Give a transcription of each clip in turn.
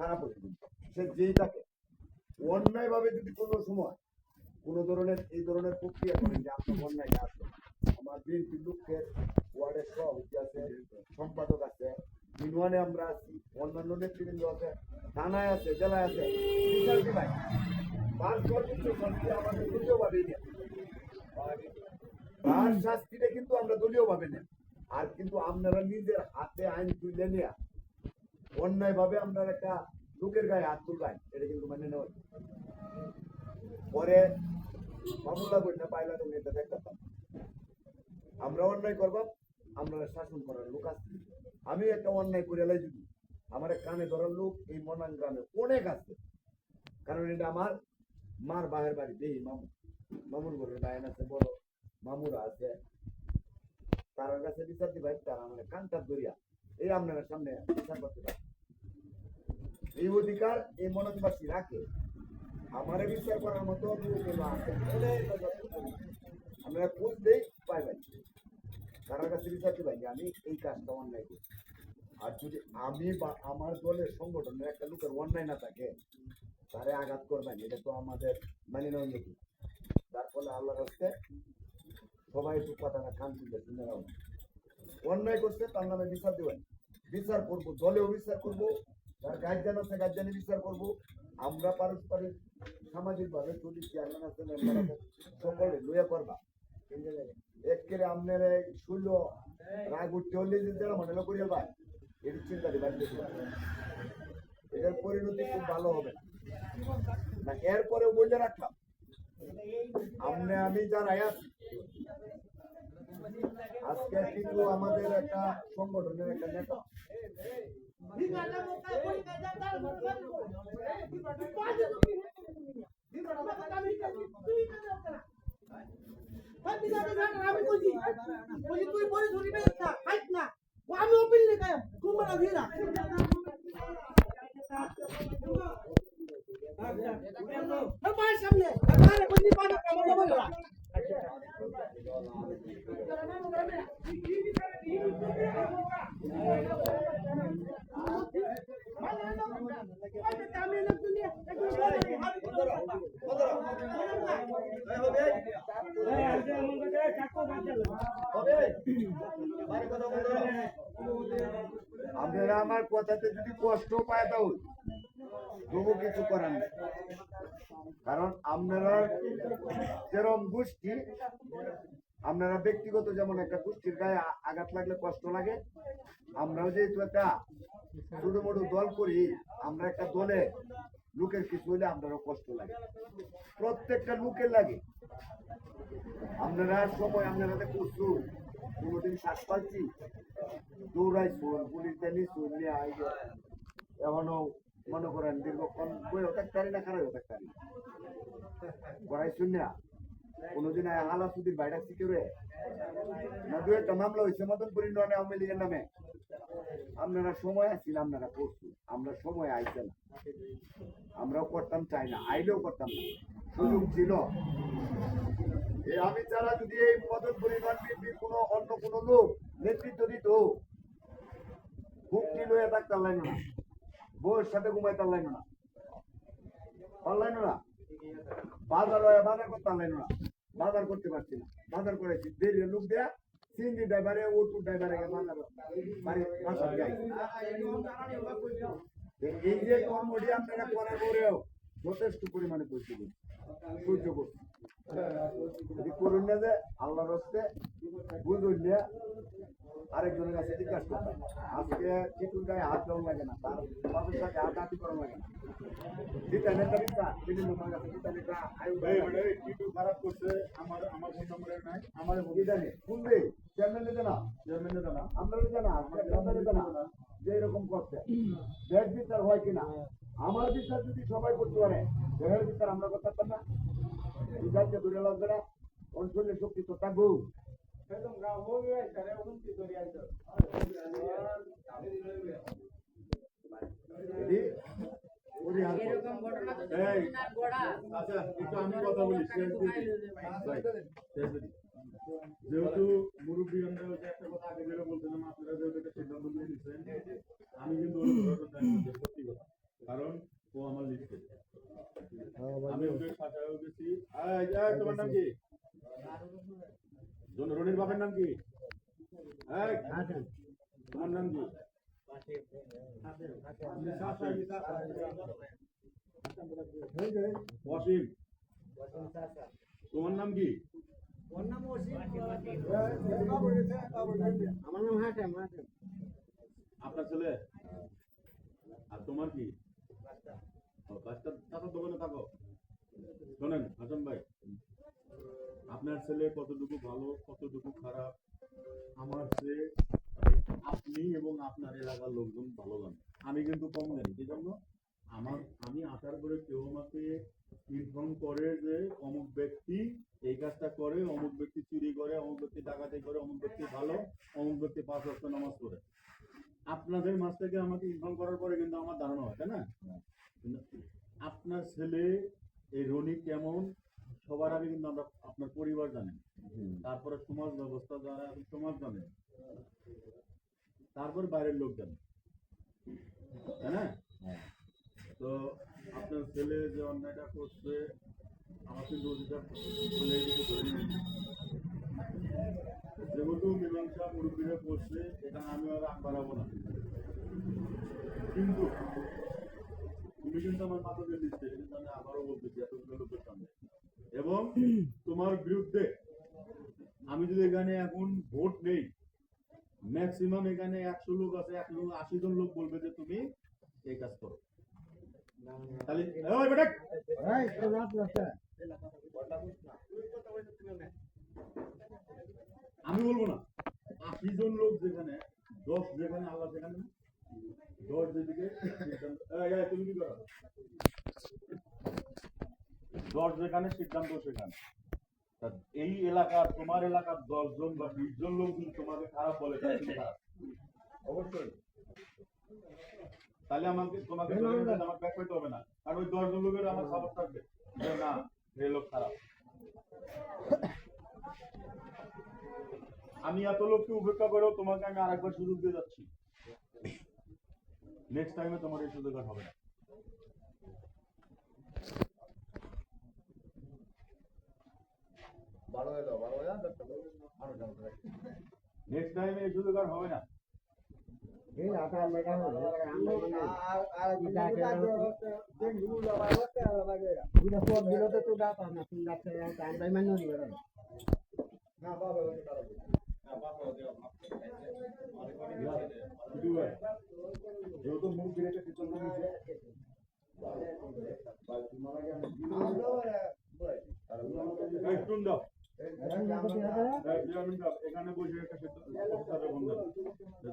খারাপ হচ্ছে কিন্তু সে যেই থাকে অন্যায় ভাবে যদি কোনো সময় কোন ধরনের এই ধরনের প্রক্রিয়া করেন যে আপনার অন্যায় আছে আমার বিএনপি লোকের ওয়ার্ডের সভাপতি আছে সম্পাদক আছে ইউনিয়নে আমরা আছি অন্যান্য নেতৃবৃন্দ আছে থানায় আছে জেলায় আছে বিচার বিভাগ তার সর্বোচ্চ শাস্তি আমাদের দলীয় ভাবে নেন তার শাস্তিটা কিন্তু আমরা দলীয় ভাবে নেন আর কিন্তু আপনারা নিজের হাতে আইন তুলে নেয়া অন্যায় ভাবে আপনার একটা লোকের গায়ে হাত তুলবেন এটা কিন্তু মানে নেওয়া পরে মামলা করতে পাইলা তুমি এটা দেখতাম আমরা অন্যায় করবো আমরা শাসন করার লোক আছে আমি একটা অন্যায় করে লাই যদি আমার কানে ধরার লোক এই মনান গ্রামে অনেক আছে কারণ এটা আমার মার বাহের বাড়ি দেই মামুর ঘরের বায়ন আছে বড় মামুরা আছে তার কাছে বিচার দিবাই তারা মানে কান্তার দরিয়া এই আপনার সামনে বিচার করতে পারে এই অধিকার এই মননবাসী রাখে আমারে বিচার করার মতো আমরা খোঁজ দেই পাই ভাই তার কাছে বিচার দিবাই আমি এই কাজটা অন্যায় করি আর যদি আমি বা আমার দলের সংগঠনের একটা লোকের অন্যায় না থাকে তারে আঘাত করবেন এটা তো আমাদের মানে নেওয়া নীতি তার ফলে আল্লাহর হচ্ছে সবাই একটু কথাটা কান তুলবে শুনে নাও অন্যায় করছে তার নামে বিচার দেবেন বিচার করবো দলেও বিচার করবো যার গার্জিয়ান আছে গার্জিয়ানে বিচার করবো আমরা পারস্পরিক সামাজিক ভাবে চলি চেয়ারম্যান আছে সকলে লইয়া করবা একেবারে আপনার শৈল রাগ উঠতে হলে যারা মনে করিয়া ভাই এর চিন্তা দিবেন এটার পরিণতি খুব ভালো হবে না এরপরে বলে রাখলাম আমি যারা আছি আজকে কিন্তু আমাদের একটা সংগঠনের একটা নেতা আমি ওপেন লেখা কুমারা ধীরা আমার সামনে আরে কোন পানা কামড় বলো আপনারা আমার কথাতে যদি কষ্ট পায় তাও তবু কিছু করার নেই কারণ আপনারা যেরকম গোষ্ঠী আপনারা ব্যক্তিগত যেমন একটা গোষ্ঠীর গায়ে আঘাত লাগলে কষ্ট লাগে আমরাও যেহেতু একটা ছোট মোটো দল করি আমরা একটা দলে লোকের কিছু হলে আপনারও কষ্ট লাগে প্রত্যেকটা লোকের লাগে আপনারা সময় আপনারা করছো কোনোদিন শ্বাস পাচ্ছি দৌড়াইছুন পুলিশ নিছুন নিয়ে এখনো মনে করেন দীর্ঘক্ষণ বই হতে পারি না খারাপ হতে পারি করাইছুন না কোনোদিন হালা সুদির বাইরে সিকিউরে না দু একটা মামলা হয়েছে মতন পরিণয় আওয়ামী লীগের নামে আপনারা সময় আসছিল আপনারা করছি আমরা সময় আইছে না আমরাও করতাম চাই না আইলেও করতাম না সুযোগ ছিল আমি যারা যদি এই মদন পরিমাণ বিএনপির কোনো অন্য কোনো লোক নেতৃত্ব দিত মুক্তি লইয়া থাকতে পারলাম না বউয়ের সাথে ঘুমাইতে পারলাম না পারলাম না বাজার বাজার করতে পারলাম না বাজার করতে পারছি না বাজার করেছি দেরি লোক দেয়া সিএনজি ড্রাইভারে অটো ড্রাইভারে বাজার বাড়ি বাসা যাই এই যে কর্মটি আপনারা করার পরেও যথেষ্ট পরিমাণে পরিস্থিতি সহ্য করছি যদি করুন না যে আল্লাহর হস্তে বুঝুন না আরেকজনের কাছে জিজ্ঞাসা করতাম আজকে চিকুর গায়ে হাত দেওয়া লাগে না তার বাবুর সাথে হাত হাতি করা লাগে না খারাপ করছে আমার আমার ফোন নম্বরে নাই আমার জানে শুনবে চেয়ারম্যান নিতে না চেয়ারম্যান নিতে না আমরা নিতে না নিতে না যে এরকম করছে দেশ বিচার হয় কিনা আমার বিচার যদি সবাই করতে পারে দেহের বিচার আমরা করতে পারতাম না বিচারকে দূরে লাগবে না অঞ্চলের শক্তি তো থাকবো যেহেতু মুরব্বী একটা কথা আগে বলছিলাম আপনারা যেহেতু একটা সিদ্ধান্ত নিয়ে নিচ্ছেন আমি কিন্তু সত্যি কথা কারণ তোমার নাম কি? ওয়াসিম। তোমার নাম কি? আমার নাম হাটেম। আপনার ছেলে? আর তোমার কি? ও, কাজটা চাচার দোকানে থাকো। শোনেন হাসান ভাই, আপনার ছেলে কতটুকু ভালো কতটুকু খারাপ আমার চেয়ে আপনি এবং আপনার এলাকার লোকজন ভালো জানে। আমি কিন্তু কম জানি, সেই জন্য আমি আসার পরে কেউ আমাকে ইনফর্ম করে যে অমুক ব্যক্তি এই কাজটা করে, অমুক ব্যক্তি চুরি করে, অমুক ব্যক্তি ডাকাতি করে, অমুক ব্যক্তি ভালো, অমুক ব্যক্তি 5 ওয়াক্ত নামাজ পড়ে। আপনাদের মাছ থেকে আমাকে ইনফর্ম করার পরে কিন্তু আমার ধারণা হয়, তাই না? কিন্তু আপনার ছেলে এই রনি কেমন সবার আগে কিন্তু আমরা আপনার পরিবার জানেন, তারপরে সমাজ ব্যবস্থা যারা আছে সমাজ জানে, তারপর বাইরের লোক জানে, তাই না? তো আপনার ছেলে যে অন্যায়টা করছে আমার কিন্তু অধিকার বলে কিছু ধরে নিই। যেহেতু মীমাংসা মুরব্বীরা করছে এটা আমি আর আগ বাড়াবো না, কিন্তু তুমি কিন্তু আমার মাথাতে দিচ্ছে, কিন্তু আমি আবারও বলতেছি এতগুলো লোকের সামনে, এবং তোমার বিরুদ্ধে আমি যদি এখানে এখন ভোট নেই, ম্যাক্সিমাম এখানে 100 লোক আছে, 180 জন লোক বলবে যে তুমি এই কাজ করো। তাহলে ওই বেটা আমি বলবো না, 80 জন লোক যেখানে, 10 যেখানে, আল্লাহ যেখানে, 10 যেদিকে তুমি কি করো, 10 যেখানে সিদ্ধান্ত সেখানে। তা এই এলাকার তোমার এলাকার 10 জন বা 20 জন লোক যদি তোমাকে খারাপ বলে তাহলে তুমি খারাপ। অবশ্যই তাহলে তোমাকে আমার ব্যাক করতে হবে না, কারণ ওই 10 জন লোকের আমার সাপোর্ট থাকবে যে না এই লোক খারাপ। আমি এত লোককে উপেক্ষা করেও তোমাকে আমি আরেকবার সুযোগ দিয়ে যাচ্ছি, নেক্সট টাইমে তোমার এই সুযোগ আর হবে না। নেক্সট টাইমে এই সুযোগ আর হবে না। যেহেতু মুখ দিয়ে একটা সিদ্ধান্ত নিয়েছে, এখানে বসে একটা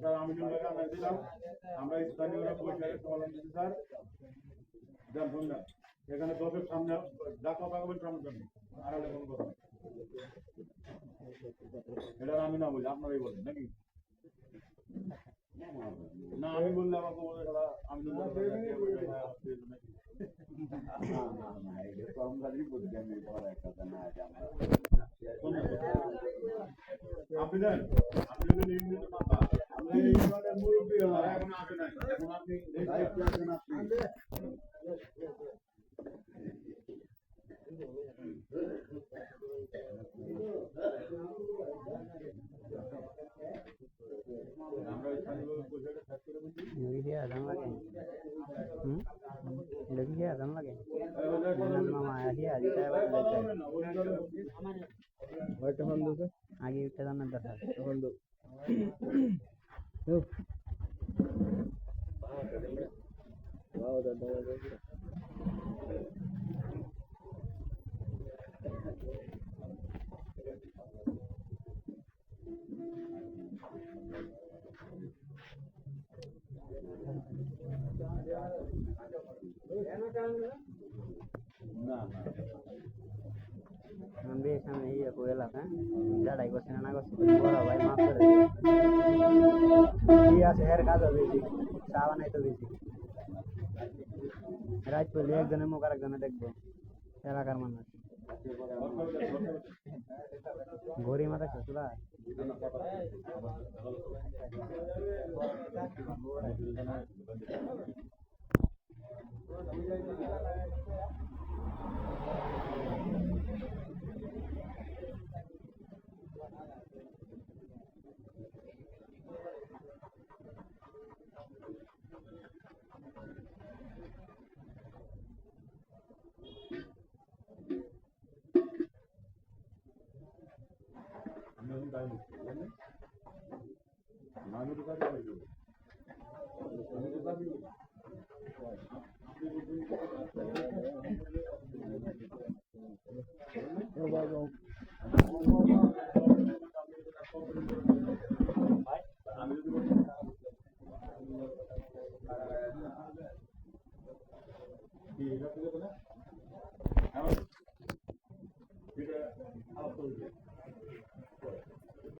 স্যার আমি দিলাম, আমরা স্থানীয়রা বসে সমাধান দিচ্ছি স্যার, এখানে 10-এর সামনে ডাকা পাকাবেন সামনে আর কোনো কথা এটা আমি না বলি, আপনারাই বলেন নাকি? না আমি বললে আমাকে বলে আমি আপনি দেন, আপনি যদি মুরব্বী এখন আসে নাই, এখন আপনি আমরা স্থানীয়ভাবে পয়সাটা শেষ করে বলছি আগে উঠে জানার দরকার সামনে ইয়ে করে এলাকা যারাই করছে না করছে বড় ভাই মাফ করে ঠিক আছে, এর কাজও বেশি, চা বানাই তো বেশি, রাত পড়লে একজনের মুখ আর একজনে দেখবো এলাকার মানুষ ঘড়ি মাথা শ্বশুরা আমি তো কাজে পাইছি। আমি তো কাজে আপনি